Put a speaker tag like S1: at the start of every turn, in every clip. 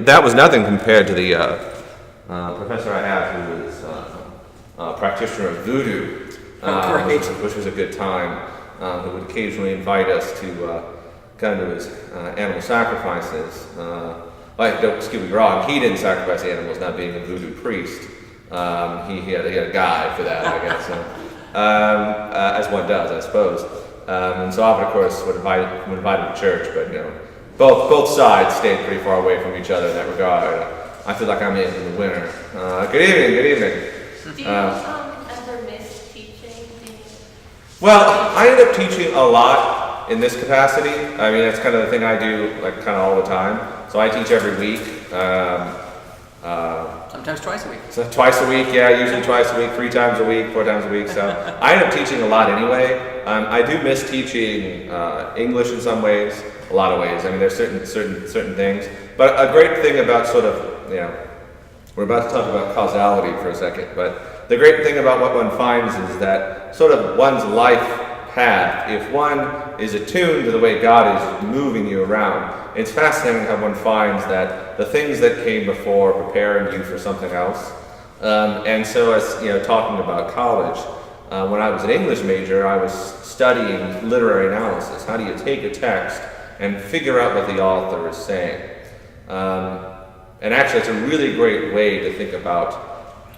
S1: That was nothing compared to the professor I have who was a practitioner of voodoo, which was a good time, who would occasionally invite us to come to his animal sacrifices. Don't get me wrong, he didn't sacrifice animals, not being a voodoo priest. He had a guy for that, I guess, as one does, I suppose. And so often, of course, would invite him to church, but both sides stayed pretty far away from each other in that regard. I feel like I'm in the winter. Good evening.
S2: Do you ever miss teaching?
S1: Well, I end up teaching a lot in this capacity. I mean, that's kind of the thing I do, like, kind of all the time. So I teach every week.
S3: Sometimes twice a week.
S1: So twice a week, yeah, usually twice a week, 3 times a week, 4 times a week. So I end up teaching a lot anyway. I do miss teaching English in some ways, a lot of ways. I mean, there's certain things. But a great thing about sort of, we're about to talk about causality for a second, but the great thing about what one finds is that sort of one's life path, if one is attuned to the way God is moving you around, it's fascinating how one finds that the things that came before preparing you for something else. And so as talking about college, when I was an English major, I was studying literary analysis. How do you take a text and figure out what the author is saying? And actually, it's a really great way to think about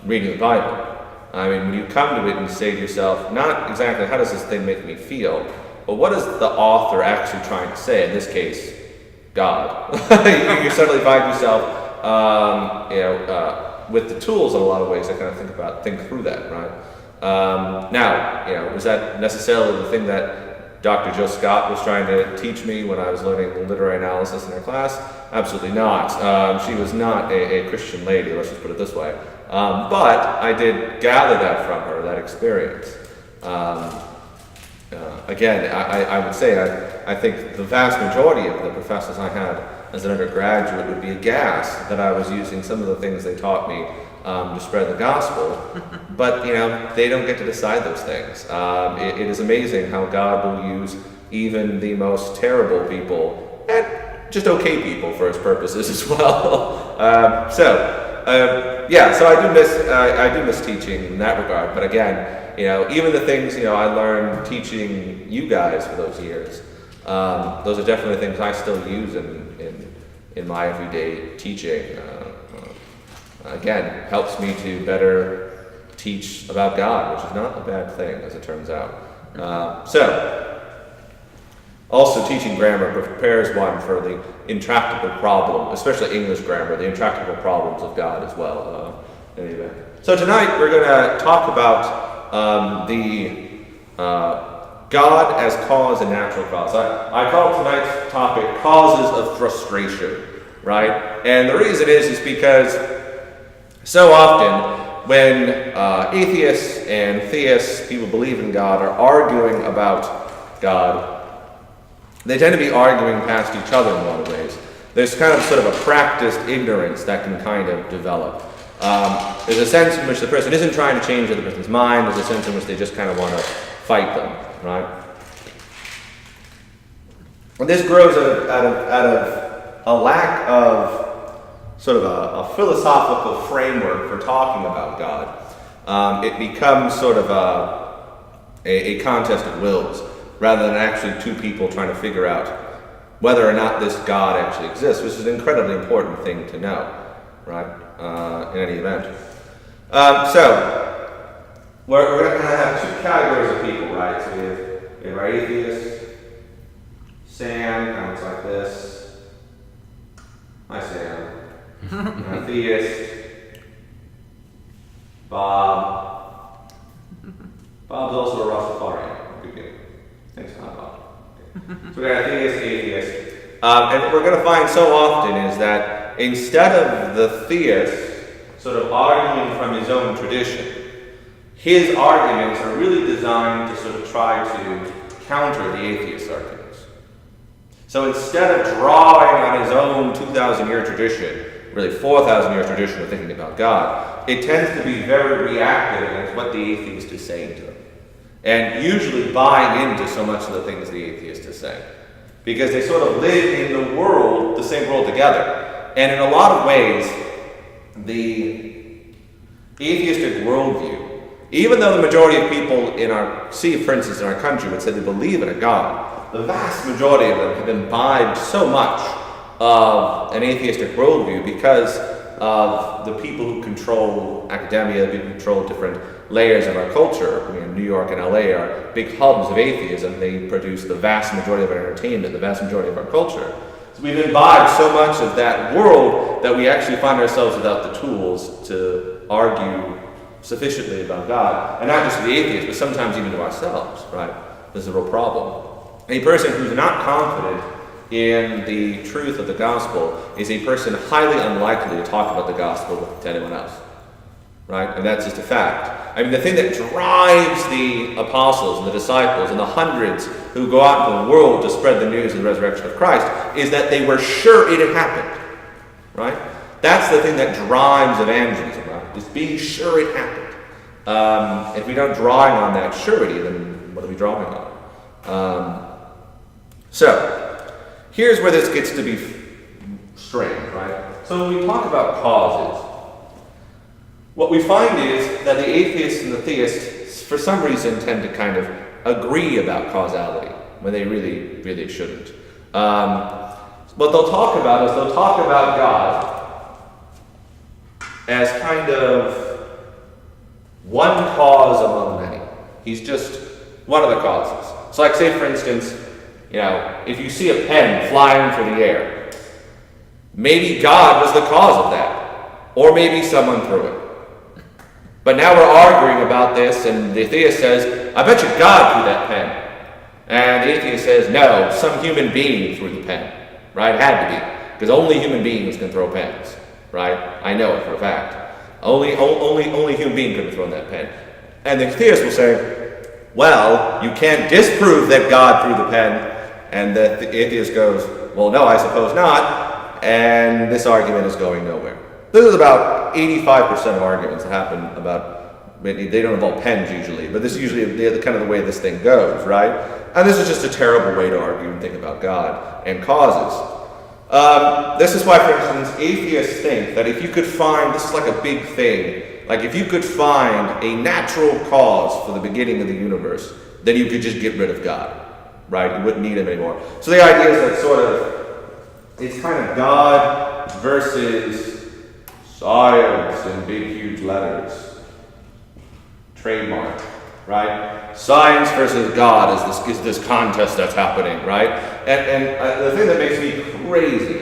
S1: reading the Bible. I mean, when you come to it and say to yourself, not exactly how does this thing make me feel, but what is the author actually trying to say? In this case, God. You suddenly find yourself, with the tools in a lot of ways to kind of think through that, right? Now, was that necessarily the thing that Dr. Jill Scott was trying to teach me when I was learning literary analysis in her class? Absolutely not. She was not a Christian lady, let's just put it this way. But I did gather that from her, that experience. Again, I would say I think the vast majority of the professors I had as an undergraduate would be aghast that I was using some of the things they taught me to spread the gospel. But, they don't get to decide those things. It is amazing how God will use even the most terrible people and just okay people for his purposes as well. So I do miss teaching in that regard. But again, even the things I learned teaching you guys for those years, those are definitely things I still use in my everyday teaching. Again, helps me to better teach about God, which is not a bad thing, as it turns out. Also, teaching grammar prepares one for the intractable problem, especially English grammar, the intractable problems of God as well. Anyway, so tonight we're going to talk about the God as cause and natural cause. I call tonight's topic causes of frustration, right? And the reason is because so often when atheists and theists, people believe in God, are arguing about God, they tend to be arguing past each other in a lot of ways. There's kind of sort of a practiced ignorance that can kind of develop. There's a sense in which the person isn't trying to change the other person's mind. There's a sense in which they just kind of want to fight them, right? And this grows out of a lack of sort of a philosophical framework for talking about God. It becomes sort of a contest of wills, rather than actually two people trying to figure out whether or not this God actually exists, which is an incredibly important thing to know, right, in any event. So, we're going to kind of have 2 categories of people, right? So we have our atheist, Sam, kind of like this. Hi, Sam. Our theist, Bob. Bob's also a Rastafarian. Good game. Thanks, Bob. Okay. So we got atheist, atheist. And what we're going to find so often is that instead of the theist sort of arguing from his own tradition, his arguments are really designed to sort of try to counter the atheist arguments. So instead of drawing on his own 2,000-year tradition, really 4,000-year tradition of thinking about God, it tends to be very reactive against what the atheist is saying to him. And usually buying into so much of the things the atheist is saying. Because they sort of live in the same world together. And in a lot of ways, the atheistic worldview, even though the majority of people for instance, in our country would say they believe in a God, the vast majority of them have imbibed so much of an atheistic worldview because of the people who control academia, who control different layers of our culture. New York and LA are big hubs of atheism. They produce the vast majority of our entertainment, the vast majority of our culture. So we've imbibed so much of that world that we actually find ourselves without the tools to argue sufficiently about God. And not just to the atheists, but sometimes even to ourselves, right? This is a real problem. A person who's not confident in the truth of the gospel is a person highly unlikely to talk about the gospel to anyone else, right? And that's just a fact. I mean, the thing that drives the apostles and the disciples and the hundreds who go out into the world to spread the news of the resurrection of Christ is that they were sure it had happened, right? That's the thing that drives evangelism, right? Just being sure it happened. If we don't drawing on that surety, then what are we drawing on? So, here's where this gets to be strange, right? So when we talk about causes, what we find is that the atheists and the theists, for some reason, tend to kind of agree about causality when they really, really shouldn't. What they'll talk about is they'll talk about God as kind of one cause among many. He's just one of the causes. So like say, for instance, if you see a pen flying through the air, maybe God was the cause of that, or maybe someone threw it. But now we're arguing about this, and the theist says, I bet you God threw that pen. And the atheist says, no, some human being threw the pen, right? It had to be, because only human beings can throw pens, right? I know it for a fact. Only human being could have thrown that pen. And the theist will say, well, you can't disprove that God threw the pen. And the atheist goes, well, no, I suppose not. And this argument is going nowhere. This is about 85% of arguments that happen about, they don't involve pens usually, but this is usually kind of the way this thing goes, right? And this is just a terrible way to argue and think about God and causes. This is why, for instance, atheists think that if you could find, this is like a big thing, like if you could find a natural cause for the beginning of the universe, then you could just get rid of God. Right? You wouldn't need him anymore. So the idea is that sort of, it's kind of God versus science in big, huge letters. Trademark, right? Science versus God is this contest that's happening, right? And the thing that makes me crazy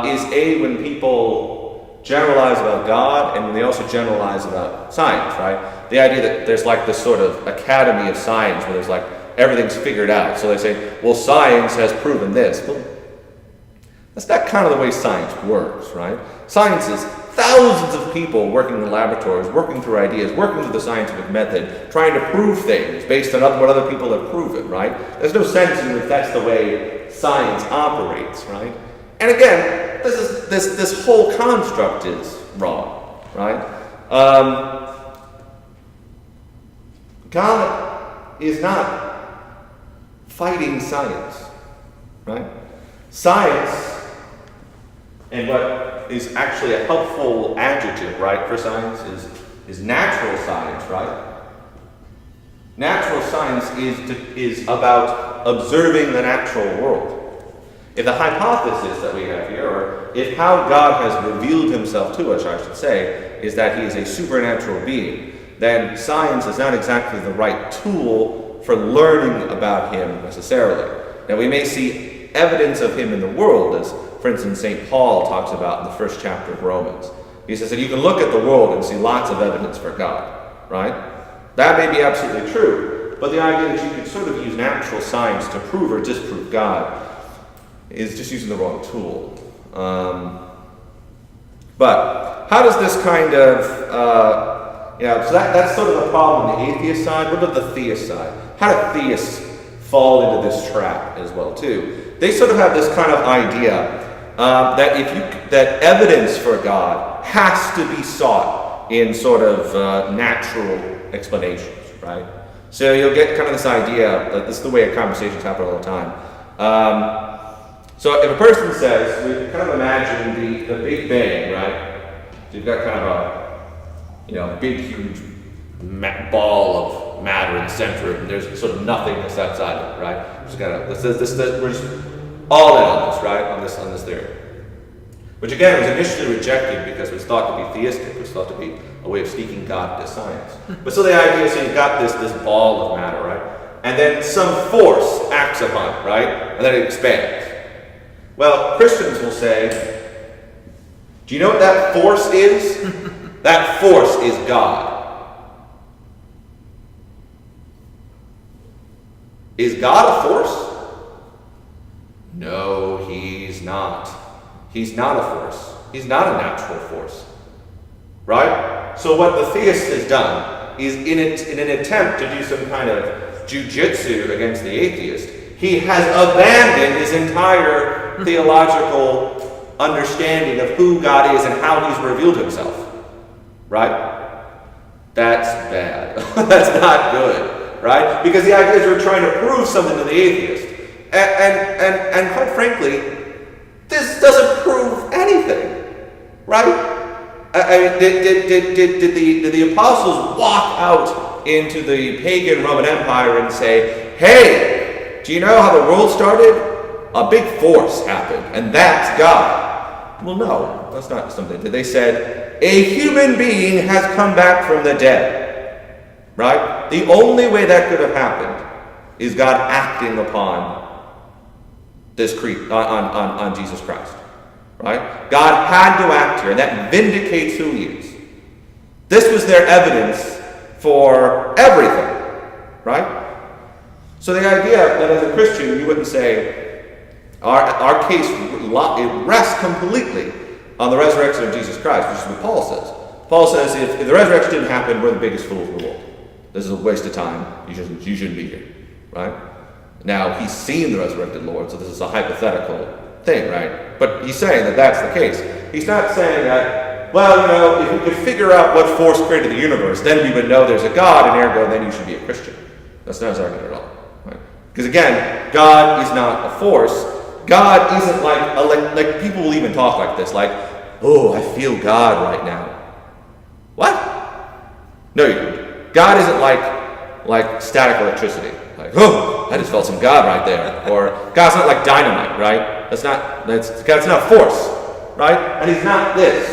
S1: is when people generalize about God and when they also generalize about science, right? The idea that there's like this sort of academy of science where there's like everything's figured out. So they say, well, science has proven this. Well, that's not kind of the way science works, right? Science is thousands of people working in laboratories, working through ideas, working through the scientific method, trying to prove things based on what other people have proven, right? There's no sense in which that's the way science operates, right? And again, this whole construct is wrong, right? God is not fighting science, right? Science, and what is actually a helpful adjective, right, for science is natural science, right? Natural science is about observing the natural world. If the hypothesis that we have here, or if how God has revealed himself to us, I should say, is that he is a supernatural being, then science is not exactly the right tool for learning about him necessarily. Now we may see evidence of him in the world, as for instance St. Paul talks about in the first chapter of Romans. He says that you can look at the world and see lots of evidence for God, right? That may be absolutely true, but the idea that you could sort of use natural science to prove or disprove God is just using the wrong tool. But how does this kind of, so that's sort of the problem on the atheist side. What about the theist side? How do theists fall into this trap as well too? They sort of have this kind of idea that evidence for God has to be sought in sort of natural explanations, right? So you'll get kind of this idea that this is the way conversations happen all the time. So if a person says, we can kind of imagine the Big Bang, right? So you've got kind of a big, huge ball of matter in the center, and there's sort of nothingness outside of it, right? Just kind of we're just all in on this, right? On this theory, which again was initially rejected because it was thought to be theistic. It was thought to be a way of sneaking God into science. But so the idea is, you've got this ball of matter, right? And then some force acts upon it, right? And then it expands. Well, Christians will say, do you know what that force is? That force is God. Is God a force? No, he's not. He's not a force. He's not a natural force. Right? So what the theist has done is, in an attempt to do some kind of jujitsu against the atheist, he has abandoned his entire theological understanding of who God is and how he's revealed himself. Right? That's bad. That's not good. Right? Because the idea is we're trying to prove something to the atheist. And quite frankly, this doesn't prove anything. Right? I mean, did the apostles walk out into the pagan Roman Empire and say, hey, do you know how the world started? A big force happened, and that's God. Well, no, that's not something. They said, a human being has come back from the dead. Right? The only way that could have happened is God acting upon this on Jesus Christ. Right? God had to act here, and that vindicates who he is. This was their evidence for everything. Right? So the idea that as a Christian you wouldn't say, our case it rests completely on the resurrection of Jesus Christ, which is what Paul says. Paul says, if the resurrection didn't happen, we're the biggest fools in the world. This is a waste of time. You shouldn't be here. Right? Now, he's seen the resurrected Lord, so this is a hypothetical thing, right? But he's saying that that's the case. He's not saying that, well, if we could figure out what force created the universe, then we would know there's a God, and ergo, then you should be a Christian. That's not his argument at all. Right? Because again, God is not a force. God isn't like people will even talk like this, like, oh, I feel God right now. What? No, you don't. God isn't like static electricity. Like, oh, I just felt some God right there. Or God's not like dynamite, right? God's not force, right? And he's not this,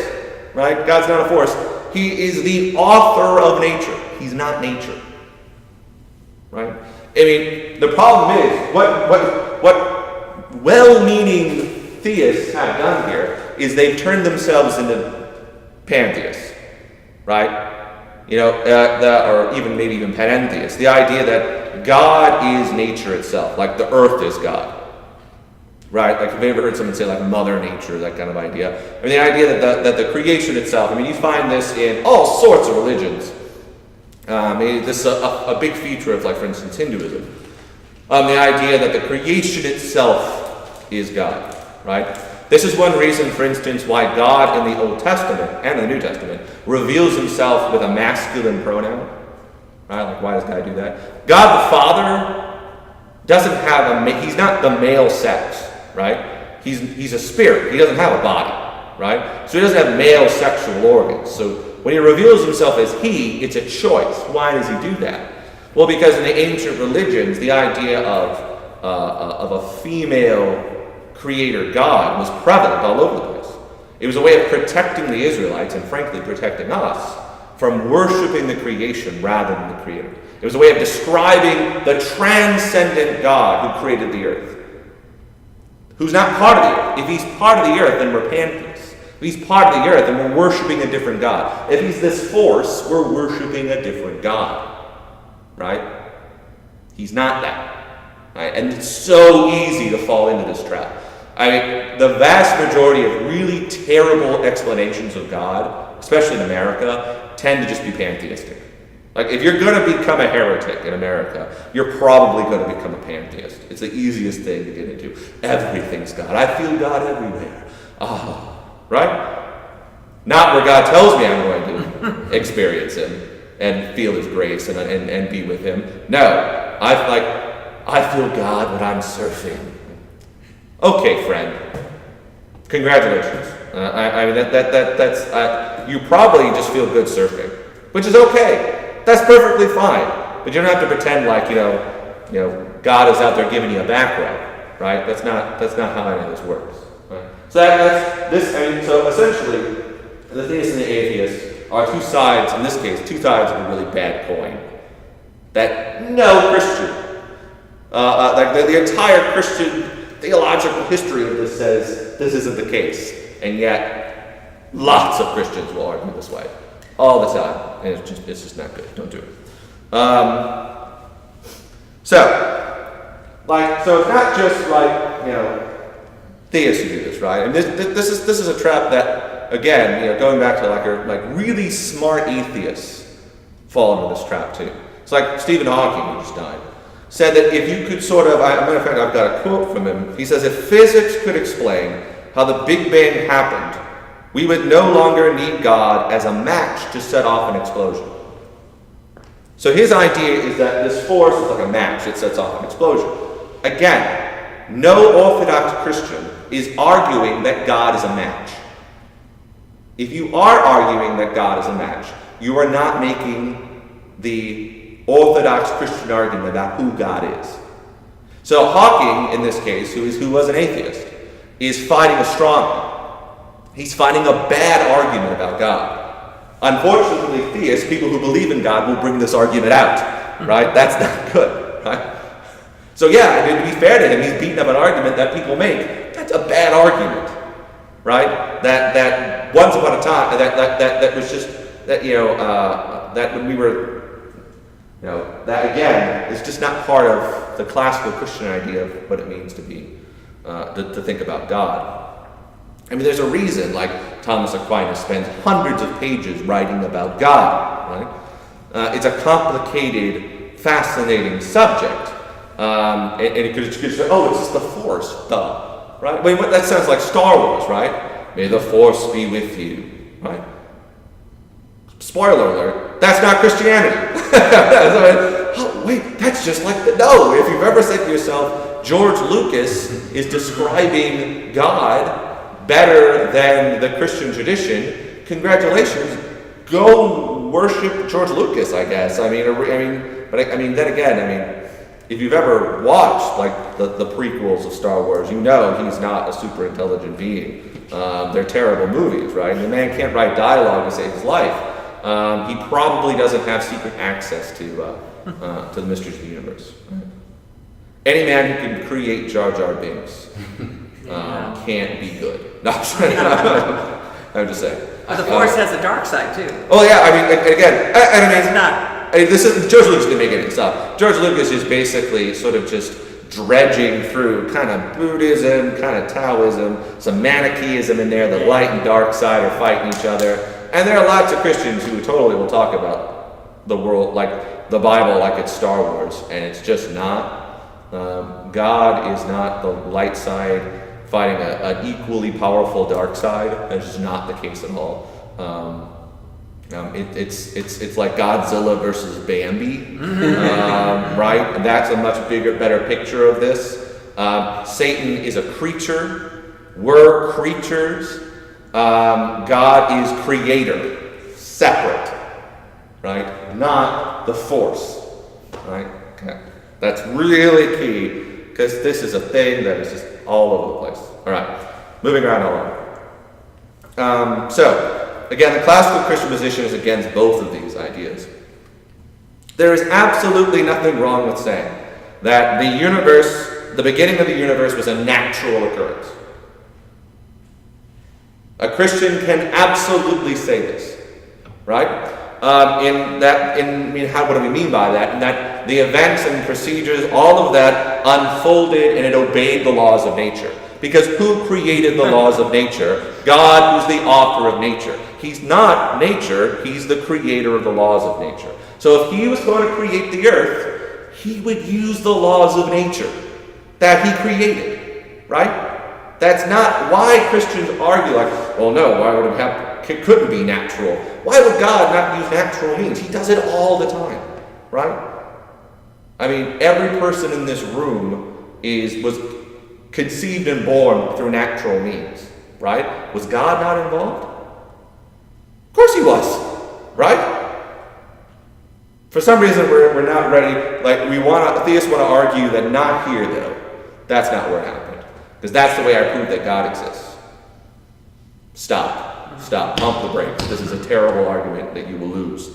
S1: right? God's not a force. He is the author of nature. He's not nature, right? I mean, the problem is what well-meaning theists have done here is they've turned themselves into pantheists, right? Or maybe even panentheists. The idea that God is nature itself, like the earth is God. Right? Like, have you ever heard someone say, like, Mother Nature, that kind of idea? I mean, the idea that the creation itself, I mean, you find this in all sorts of religions. This is a big feature of, like, for instance, Hinduism. The idea that the creation itself is God. Right? This is one reason, for instance, why God in the Old Testament and the New Testament reveals himself with a masculine pronoun. Right? Like, why does God do that? God the Father doesn't have he's not the male sex. Right? He's a spirit. He doesn't have a body. Right? So he doesn't have male sexual organs. So when he reveals himself as he, it's a choice. Why does he do that? Well, because in the ancient religions, the idea of a female creator God was prevalent all over the place. It was a way of protecting the Israelites and frankly protecting us from worshiping the creation rather than the creator. It was a way of describing the transcendent God who created the earth. Who's not part of the earth. If he's part of the earth, then we're pantheists. If he's part of the earth, then we're worshiping a different God. If he's this force, we're worshiping a different God. Right? He's not that. Right? And it's so easy to fall into this trap. I mean, the vast majority of really terrible explanations of God, especially in America, tend to just be pantheistic. Like, if you're going to become a heretic in America, you're probably going to become a pantheist. It's the easiest thing to get into. Everything's God. I feel God everywhere. Right? Not where God tells me I'm going to experience him and feel his grace and be with him. No. I feel God when I'm surfing. Okay, friend. Congratulations. I mean, that's you probably just feel good surfing, which is okay. That's perfectly fine. But you don't have to pretend like God is out there giving you a back rub, right? That's not how any of this works. Right? So that's this. I mean, so essentially, the theist and the atheist are two sides. In this case, two sides of a really bad coin. That no Christian, like the entire Christian theological history of this says this isn't the case, and yet lots of Christians will argue this way all the time, and it's just not good. Don't do it. So it's not just like theists who do this, right? And this is a trap that, again, going back to like really smart atheists fall into this trap too. It's like Stephen Hawking, who just died, said that if you could sort of, as a matter of fact, I've got a quote from him. He says, if physics could explain how the Big Bang happened, we would no longer need God as a match to set off an explosion. So his idea is that this force is like a match, it sets off an explosion. Again, no Orthodox Christian is arguing that God is a match. If you are arguing that God is a match, you are not making the Orthodox Christian argument about who God is. So Hawking, in this case, who was an atheist, is fighting a straw man. He's fighting a bad argument about God. Unfortunately, theists, people who believe in God, will bring this argument out, right? That's not good, right? So yeah, to be fair to him, he's beating up an argument that people make. That's a bad argument, right? That once upon a time, that was just that that when we were. That again is just not part of the classical Christian idea of what it means to be, to think about God. I mean, there's a reason, like Thomas Aquinas spends hundreds of pages writing about God, right? It's a complicated, fascinating subject. And it could just say, oh, it's just the Force, duh, right? Wait, that sounds like Star Wars, right? May the Force be with you, right? Spoiler alert, that's not Christianity. Oh, wait, that's just like no. If you've ever said to yourself, George Lucas is describing God better than the Christian tradition, congratulations. Go worship George Lucas, I guess. Then again, if you've ever watched like the prequels of Star Wars, you know he's not a super intelligent being. They're terrible movies, right? And the man can't write dialogue to save his life. He probably doesn't have secret access to the mysteries of the universe. Right? Any man who can create Jar Jar Binks can't be good. No, I'm just saying.
S3: The Force has a dark side too.
S1: Oh yeah,
S3: It's not.
S1: This is George Lucas didn't make any stuff. George Lucas is basically sort of just dredging through kind of Buddhism, kind of Taoism, some Manichaeism in there. The light and dark side are fighting each other. And there are lots of Christians who totally will talk about the world, like the Bible, like it's Star Wars, and it's just not. God is not the light side fighting an equally powerful dark side. That's just not the case at all. It's like Godzilla versus Bambi, right? And that's a much bigger, better picture of this. Satan is a creature. We're creatures. God is creator, separate, right? Not the Force, right? Okay. That's really key, because this is a thing that is just all over the place. All right, moving right along. So, again, the classical Christian position is against both of these ideas. There is absolutely nothing wrong with saying that the beginning of the universe was a natural occurrence. A Christian can absolutely say this, right? What do we mean by that? In that the events and procedures, all of that unfolded and it obeyed the laws of nature. Because who created the laws of nature? God, who's the author of nature. He's not nature, he's the creator of the laws of nature. So if he was going to create the earth, he would use the laws of nature that he created, right? That's not why Christians argue like, well, no, why would it couldn't be natural. Why would God not use natural means? He does it all the time, right? I mean, every person in this room was conceived and born through natural means, right? Was God not involved? Of course he was, right? For some reason we're not ready, theists want to argue that not here though. That's not where it happened. Because that's the way I prove that God exists. Stop, pump the brakes. This is a terrible argument that you will lose.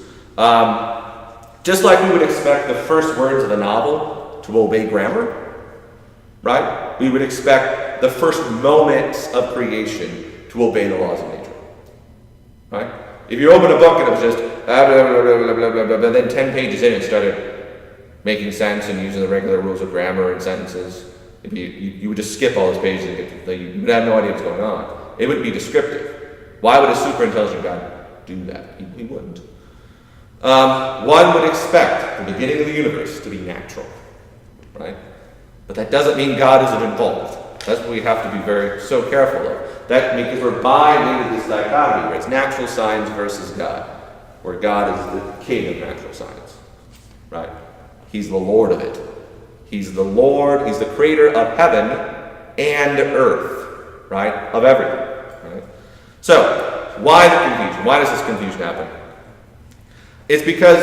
S1: Just like we would expect the first words of a novel to obey grammar, right? We would expect the first moments of creation to obey the laws of nature, right? If you open a book and it was just blah, blah, blah, blah, blah, blah, blah, blah, then 10 pages in it started making sense and using the regular rules of grammar and sentences, you would just skip all those pages and you would have no idea what's going on. It would be descriptive. Why would a super intelligent God do that? He wouldn't. One would expect the beginning of the universe to be natural, right? But that doesn't mean God isn't involved. That's what we have to be so careful of. Because we're buying into this dichotomy where it's natural science versus God, where God is the king of natural science, right? He's the Lord of it. He's the Lord, he's the creator of heaven and earth, right? Of everything, right? So, why the confusion? Why does this confusion happen? It's because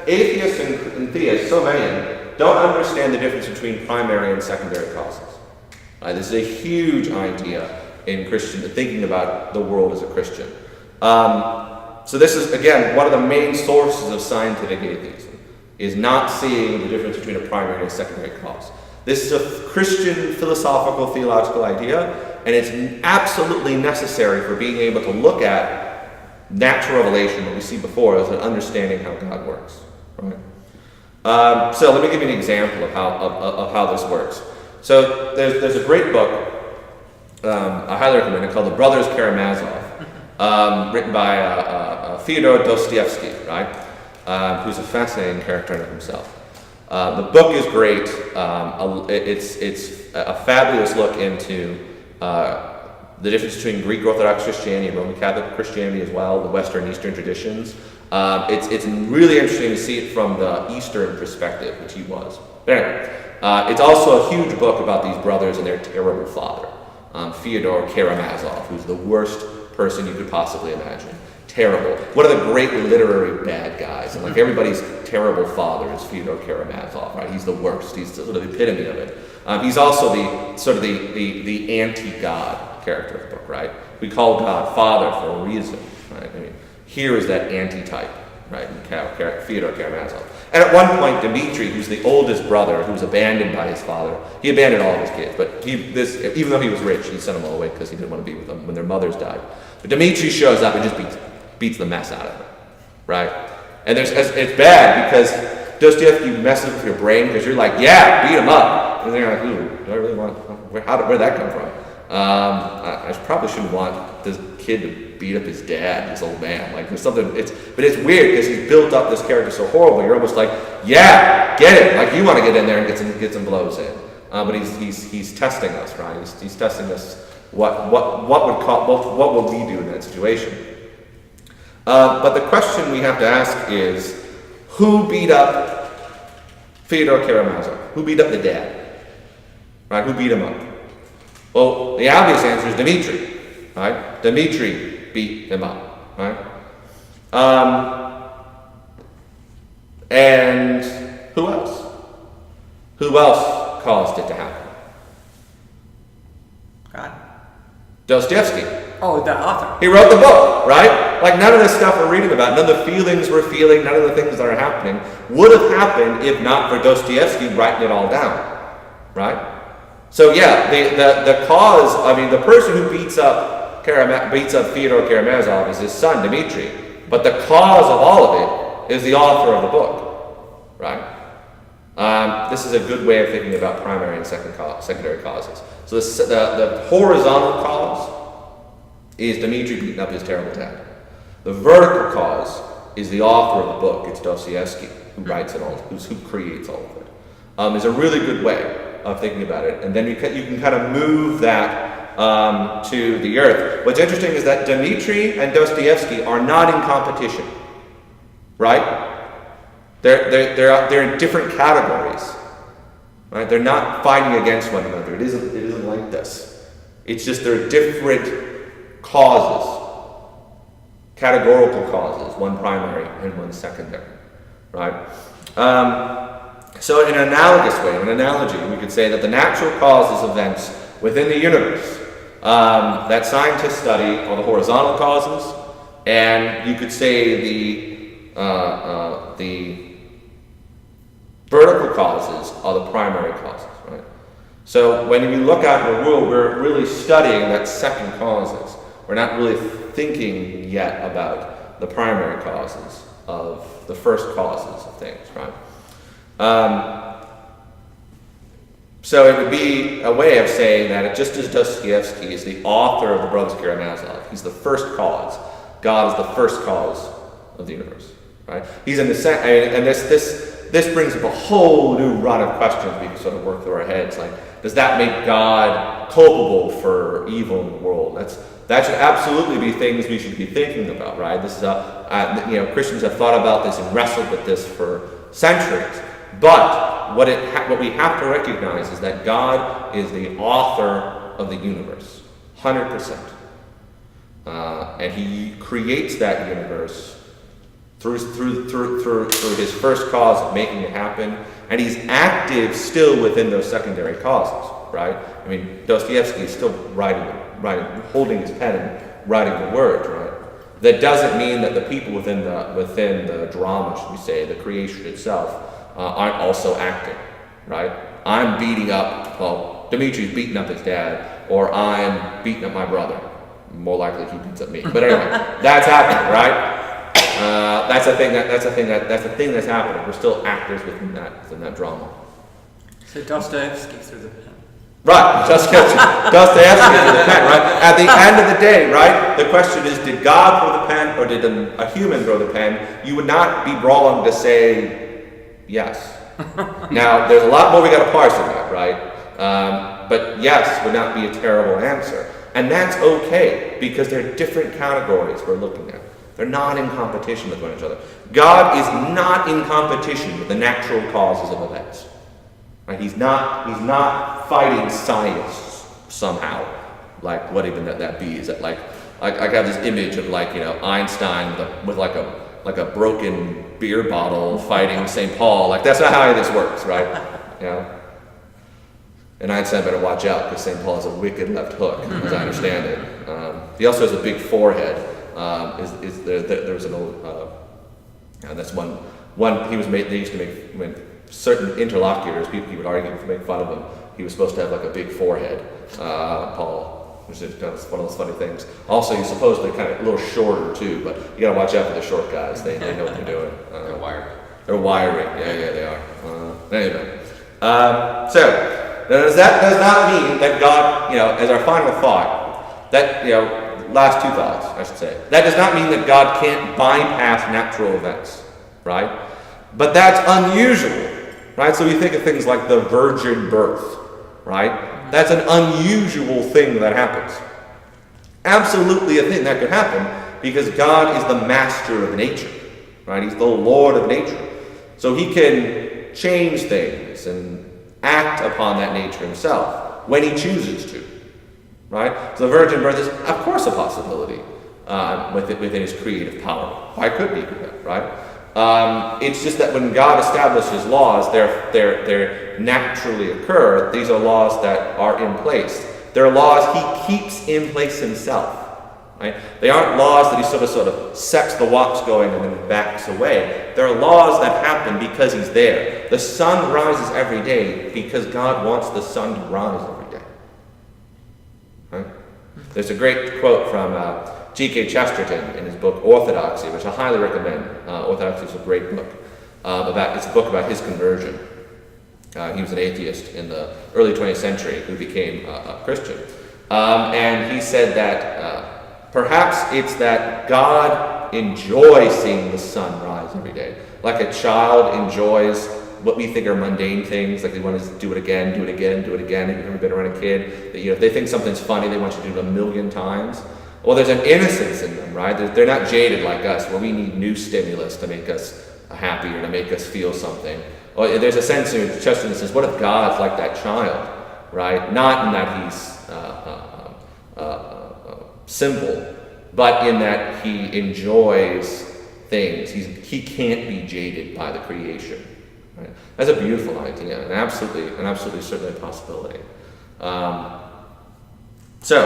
S1: atheists and theists, so many of them, don't understand the difference between primary and secondary causes. Right? This is a huge idea in thinking about the world as a Christian. So this is, again, one of the main sources of scientific atheism, is not seeing the difference between a primary and a secondary cause. This is a Christian philosophical, theological idea, and it's absolutely necessary for being able to look at natural revelation, what we see before us, and understanding how God works. Right? So let me give you an example of how this works. So there's a great book I highly recommend it called The Brothers Karamazov, written by Fyodor Dostoevsky, right? Who's a fascinating character in of himself. The book is great. It's a fabulous look into the difference between Greek Orthodox Christianity and Roman Catholic Christianity as well, the Western and Eastern traditions. It's really interesting to see it from the Eastern perspective, which he was. But anyway, it's also a huge book about these brothers and their terrible father, Fyodor Karamazov, who's the worst person you could possibly imagine. Terrible. One of the great literary bad guys, and like everybody's terrible father is Fyodor Karamazov, right? He's the worst. He's sort of the epitome of it. He's also the anti-God character of the book, right? We call God Father for a reason, right? I mean, here is that anti-type, right? Fyodor Karamazov. And at one point, Dmitri, who's the oldest brother, who was abandoned by his father, he abandoned all of his kids, but even though he was rich, he sent them all away because he didn't want to be with them when their mothers died. But Dmitri shows up and just beats the mess out of them, right? And it's bad because Dostoevsky messes with your brain because you're like, yeah, beat him up. And then you're like, ooh, do I really want, where'd that come from? I probably shouldn't want this kid to beat up his dad, this old man. Like there's something, but it's weird because he's built up this character so horrible. You're almost like, yeah, get it. Like you want to get in there and get some blows in. But he's testing us, right? He's testing us. What would we do in that situation? But the question we have to ask is, who beat up Fyodor Karamazov? Who beat up the dad? Right? Who beat him up? Well, the obvious answer is Dmitri. Right? Dmitri beat him up. Right? And who else? Who else caused it to happen?
S3: God.
S1: Dostoevsky.
S3: Oh, the author.
S1: He wrote the book, right? Like none of the stuff we're reading about, none of the feelings we're feeling, none of the things that are happening would have happened if not for Dostoevsky writing it all down, right? So yeah, the cause, I mean, the person who beats up Fyodor Karamazov is his son, Dmitri, but the cause of all of it is the author of the book, right? This is a good way of thinking about primary and secondary causes. So the horizontal cause is Dmitri beating up his terrible dad. The vertical cause is the author of the book. It's Dostoevsky who writes it all, who creates all of it. It's a really good way of thinking about it. And then you can kind of move that to the earth. What's interesting is that Dmitri and Dostoevsky are not in competition, right? They're in different categories, right? They're not fighting against one another. It isn't like this. It's just there are different causes, categorical causes, one primary and one secondary, right? So in an analogous way, in an analogy, we could say that the natural causes events within the universe that scientists study are the horizontal causes, and you could say the vertical causes are the primary causes, right? So when you look out in the world, we're really studying that second causes. We're not really thinking yet about the primary causes of the first causes of things, right? So it would be a way of saying that just as Dostoevsky is the author of the Brothers Karamazov, he's the first cause. God is the first cause of the universe, right? He's in the and this brings up a whole new run of questions we can sort of work through our heads. Like, does that make God culpable for evil in the world? That should absolutely be things we should be thinking about, right? This is Christians have thought about this and wrestled with this for centuries. But what we have to recognize is that God is the author of the universe, 100%. And he creates that universe through his first cause of making it happen, and he's active still within those secondary causes, right? I mean, Dostoevsky is still writing, holding his pen and writing the words, right? That doesn't mean that the people within the drama, should we say, the creation itself, aren't also acting, right? I'm beating up, Dimitri's beating up his dad, or I'm beating up my brother. More likely he beats up me. But anyway, that's happening, right? That's a thing that's happening. We're still actors within that drama.
S3: So Dostoevsky through the pen.
S1: Right, Dostoevsky through the pen, right? At the end of the day, right, the question is, did God throw the pen or did a human throw the pen? You would not be wrong to say yes. Now, there's a lot more we got to parse in that, right? But yes would not be a terrible answer. And that's okay, because they're different categories we're looking at. They're not in competition with one another. God is not in competition with the natural causes of events. Right? He's not fighting science somehow. Like, what even that be? Is that like I have this image of Einstein with a broken beer bottle fighting St. Paul. Like, that's not how any of this works, right? And Einstein better watch out, because St. Paul has a wicked left hook, as I understand it. He also has a big forehead. There was an old, that's one he was made. They used to make, when certain interlocutors, people he would argue to make fun of him. He was supposed to have like a big forehead, Paul, which is one of those funny things. Also, he's supposedly kind of a little shorter too, but you gotta watch out for the short guys. They know what they're doing.
S4: They're wired.
S1: They're wiring. Yeah, they are. Anyway, so. That does not mean that God, as our final thought, that, last two thoughts, I should say, that does not mean that God can't bypass natural events, right? But that's unusual, right? So we think of things like the virgin birth, right? That's an unusual thing that happens. Absolutely a thing that could happen, because God is the master of nature, right? He's the Lord of nature. So he can change things and act upon that nature himself when he chooses to, right? So the virgin birth is, of course, a possibility within his creative power. Why couldn't he do that, right? It's just that when God establishes laws, they naturally occur. These are laws that are in place. They're laws he keeps in place himself. Right? They aren't laws that he sort of sets the watch going and then backs away. They're laws that happen because he's there. The sun rises every day because God wants the sun to rise every day. Right? There's a great quote from G.K. Chesterton in his book Orthodoxy, which I highly recommend. Orthodoxy is a great book. It's a book about his conversion. He was an atheist in the early 20th century who became a Christian. And he said that perhaps it's that God enjoys seeing the sun rise every day. Like a child enjoys what we think are mundane things, like they want to do it again, do it again, do it again. If you've ever been around a kid, that, if they think something's funny, they want you to do it 1,000,000 times. Well, there's an innocence in them, right? They're not jaded like us, where we need new stimulus to make us happy or to make us feel something. Well, there's a sense in which Chesterton says, what if God's like that child, right? Not in that he's simple, but in that he enjoys things. He can't be jaded by the creation. Right? That's a beautiful idea, and absolutely certainly a possibility. So,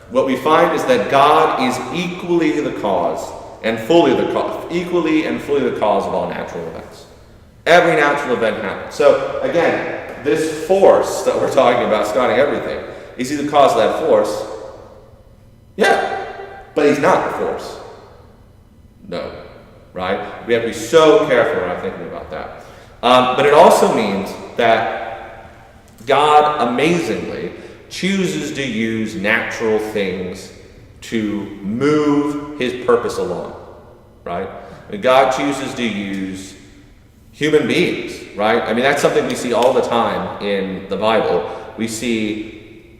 S1: what we find is that God is equally the cause and fully the cause of all natural events. Every natural event happens. So again, this force that we're talking about starting everything, is he the cause of that force? Yeah, but he's not the force. No, right? We have to be so careful when I'm thinking about that. But it also means that God amazingly chooses to use natural things to move his purpose along, right? And God chooses to use human beings, right? I mean, that's something we see all the time in the Bible. We see,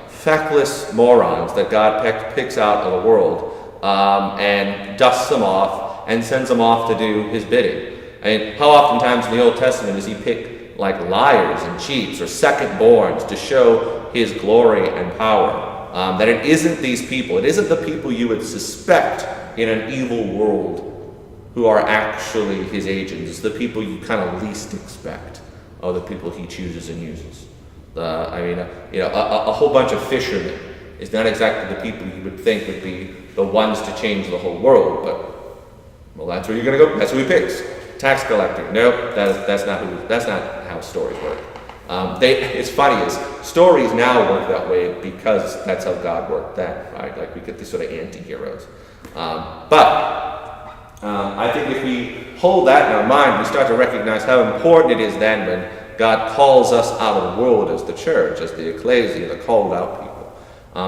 S1: feckless morons that God picks out of the world and dusts them off and sends them off to do his bidding. I mean, how oftentimes in the Old Testament does he pick like liars and cheats or second-borns to show his glory and power? That it isn't these people, it isn't the people you would suspect in an evil world who are actually his agents. It's the people you kind of least expect are the people he chooses and uses. A whole bunch of fishermen is not exactly the people you would think would be the ones to change the whole world, but, well, that's where you're going to go. That's who he picks. Tax collector. Nope, that's not how stories work. It's funny is stories now work that way because that's how God worked then, right? Like we get these sort of anti-heroes. I think if we hold that in our mind, we start to recognize how important it is then when God calls us out of the world as the church, as the ecclesia, the called out people,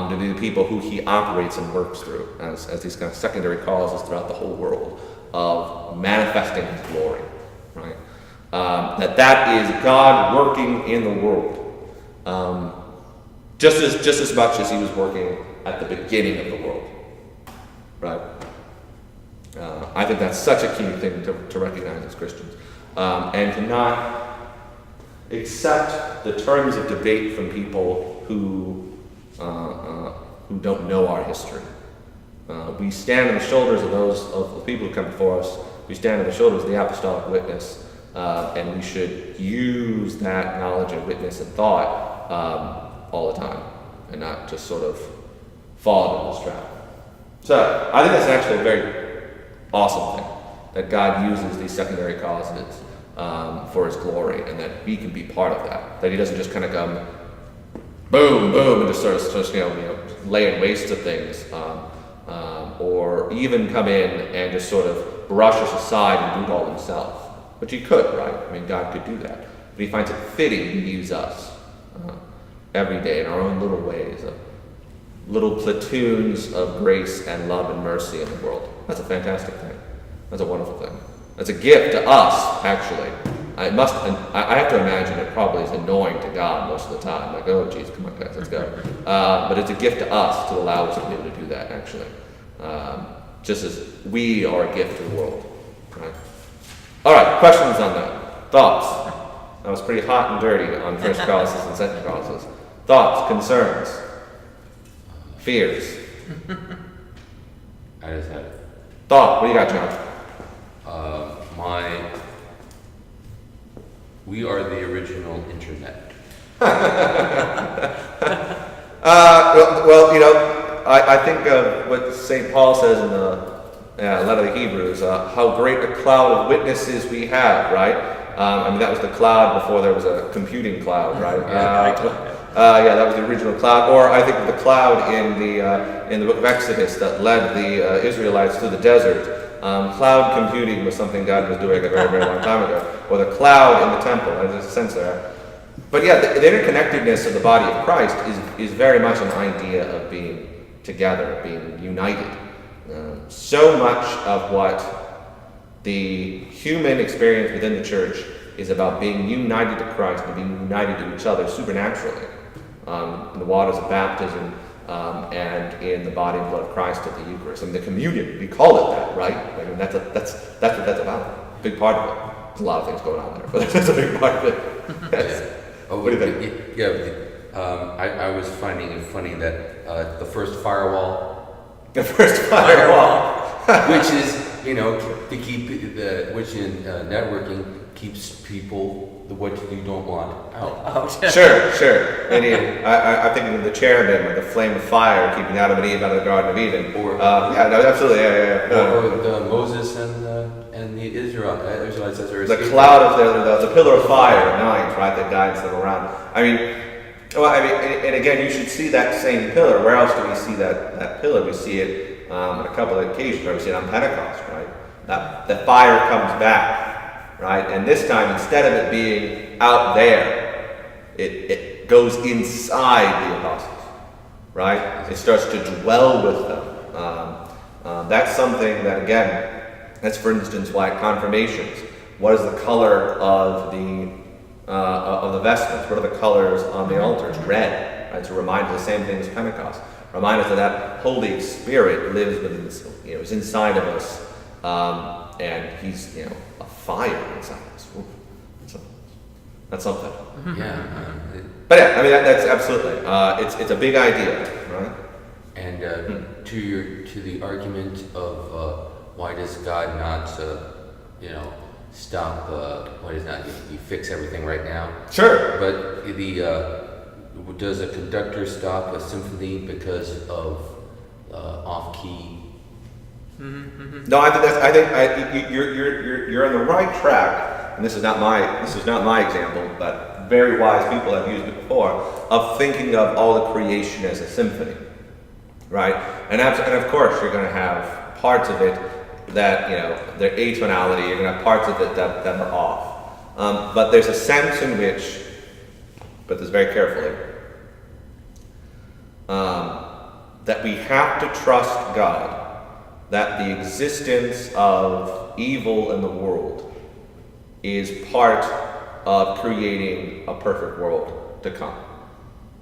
S1: to be the people who he operates and works through as these kind of secondary causes throughout the whole world of manifesting his glory, right? That is God working in the world, just as much as he was working at the beginning of the world, right? I think that's such a key thing to recognize as Christians, and to not accept the terms of debate from people who don't know our history. We stand on the shoulders of the people who come before us. We stand on the shoulders of the apostolic witness, and we should use that knowledge and witness and thought all the time, and not just sort of fall into this trap. So I think that's actually a very awesome thing, that God uses these secondary causes for his glory, and that we can be part of that. That he doesn't just kind of come boom, boom, and just sort of laying waste to things, or even come in and just sort of brush us aside and do it all himself. Which he could, right? I mean, God could do that. But he finds it fitting to use us every day in our own little ways, little platoons of grace and love and mercy in the world. That's a fantastic thing. That's a wonderful thing. That's a gift to us, actually. I have to imagine it probably is annoying to God most of the time. Like, oh, geez, come on, guys, let's go. But it's a gift to us to allow us to be able to do that, actually. Just as we are a gift to the world, right? All right, questions on that? Thoughts? That was pretty hot and dirty on first causes and second causes. Thoughts, concerns, fears?
S4: I just had
S1: Thought, what do you got, John?
S4: We are the original internet.
S1: I think of what St. Paul says in the letter to the Hebrews, how great a cloud of witnesses we have, right? That was the cloud before there was a computing cloud, right? That was the original cloud. Or I think of the cloud in the book of Exodus that led the Israelites through the desert. Cloud computing was something God was doing a very, very long time ago. Or the cloud in the temple, there's a sense there. But yeah, the interconnectedness of the body of Christ is very much an idea of being together, being united. So much of what the human experience within the church is about being united to Christ and being united to each other supernaturally in the waters of baptism and in the body and blood of Christ at the Eucharist. The communion, we call it that, right? That's what that's about. Big part of it. There's a lot of things going on there, but that's a big part of it. Yes.
S4: Yeah.
S1: What do you think?
S4: Yeah, I was finding it funny that the first firewall,
S1: The first firewall.
S4: which is, to keep which in networking keeps people what you don't want out.
S1: Sure. And I think of the cherubim or the flame of fire keeping Adam and Eve out of the Garden of Eden.
S4: Or
S1: Absolutely, yeah.
S4: or the Moses and the Israelites as they're
S1: The
S4: escaping.
S1: cloud of the pillar of fire at night, right, that guides them around. And again, you should see that same pillar. Where else do we see that pillar? We see it on a couple of occasions. Right? We see it on Pentecost, right? That the fire comes back, right? And this time, instead of it being out there, it goes inside the apostles, right? It starts to dwell with them. That's something that, again, that's for instance why confirmations. What is the color of the vestments? What are the colors on the altar? It's red, right? To remind us the same thing as Pentecost. Remind us that Holy Spirit lives within us, is inside of us, and He's, a fire inside us. Ooh, that's something.
S4: Yeah.
S1: But yeah, that's absolutely. It's a big idea, right?
S4: And to the argument of why does God not, stop? Why does not He fix everything right now?
S1: Sure.
S4: But does a conductor stop a symphony because of off key?
S1: No, I think you're on the right track, and this is not my example, but very wise people have used it before, of thinking of all the creation as a symphony, right? And of course you're going to have parts of it that they're atonality. You're going to have parts of it that are off, but there's a sense in which, but this very carefully, that we have to trust God. That the existence of evil in the world is part of creating a perfect world to come.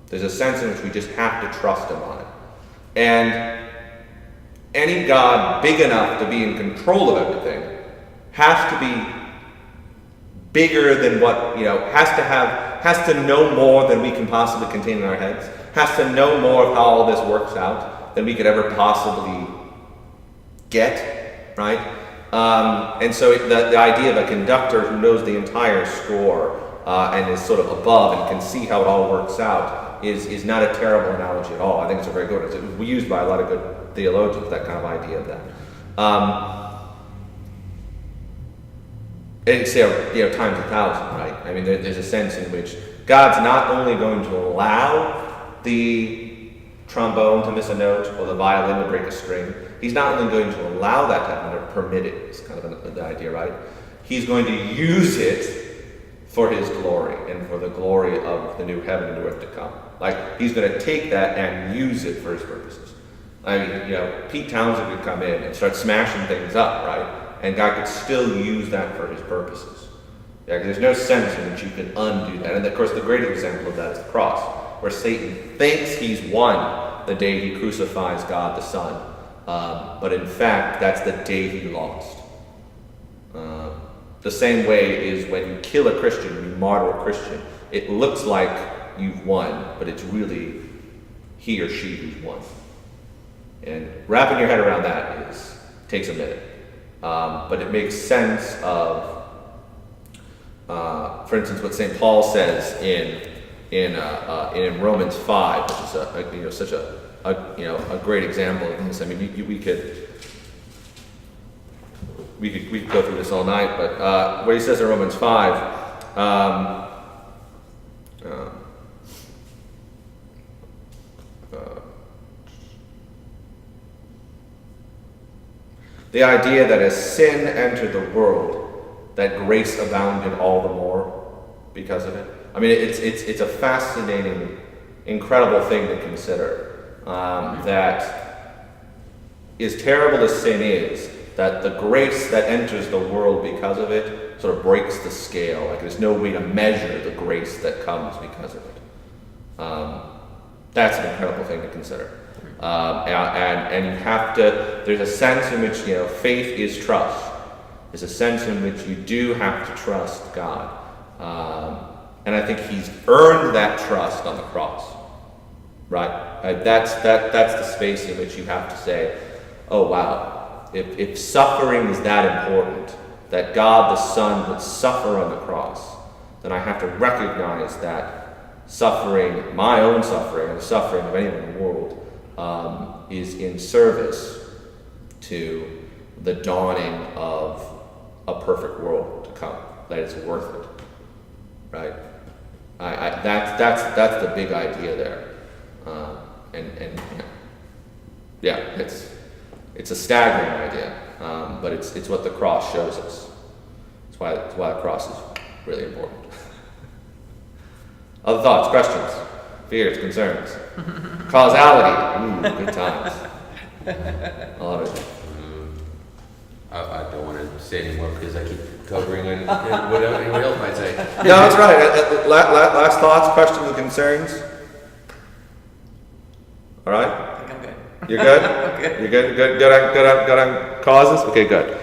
S1: There's a sense in which we just have to trust Him on it. And any God big enough to be in control of everything has to be bigger than what, has to know more than we can possibly contain in our heads, has to know more of how all this works out than we could ever possibly get, right? And so the idea of a conductor who knows the entire score and is sort of above and can see how it all works out is not a terrible analogy at all. I think it's a very good one. It's used by a lot of good theologians, that kind of idea of that. And say, times 1,000, right? There's a sense in which God's not only going to allow the trombone to miss a note or the violin to break a string. He's not only going to allow that to happen, or permit it, is kind of the idea, right? He's going to use it for His glory and for the glory of the new heaven and earth to come. Like, He's going to take that and use it for His purposes. Pete Townsend could come in and start smashing things up, right? And God could still use that for His purposes. Yeah, because there's no sense in which you can undo that. And of course, the greatest example of that is the cross, where Satan thinks he's won the day he crucifies God the Son. But in fact, that's the day he lost. The same way is when you kill a Christian, when you martyr a Christian, it looks like you've won, but it's really he or she who's won. And wrapping your head around that takes a minute. But it makes sense of, for instance, what St. Paul says in Romans 5, which is such a great example of this. We could go through this all night, but what he says in Romans 5, the idea that as sin entered the world, that grace abounded all the more because of it. It's a fascinating, incredible thing to consider. That as terrible as sin is, that the grace that enters the world because of it sort of breaks the scale. Like, there's no way to measure the grace that comes because of it. That's an incredible thing to consider. And you have to, there's a sense in which, faith is trust. There's a sense in which you do have to trust God. And I think he's earned that trust on the cross. Right? That's the space in which you have to say, oh wow, if suffering is that important, that God the Son would suffer on the cross, then I have to recognize that suffering, my own suffering, and the suffering of anyone in the world, is in service to the dawning of a perfect world to come, that it's worth it. Right? That's the big idea there. Yeah, it's a staggering idea, but it's what the cross shows us. It's why the cross is really important. Other thoughts, questions, fears, concerns, causality. Ooh, good times. I love it.
S4: I don't want to say anymore because I keep covering what anyone else might say.
S1: No, that's right. Last thoughts, questions, and concerns. All right.
S3: I think I'm good.
S1: You're good.
S3: Okay.
S1: You're good. Good on causes. Okay, good.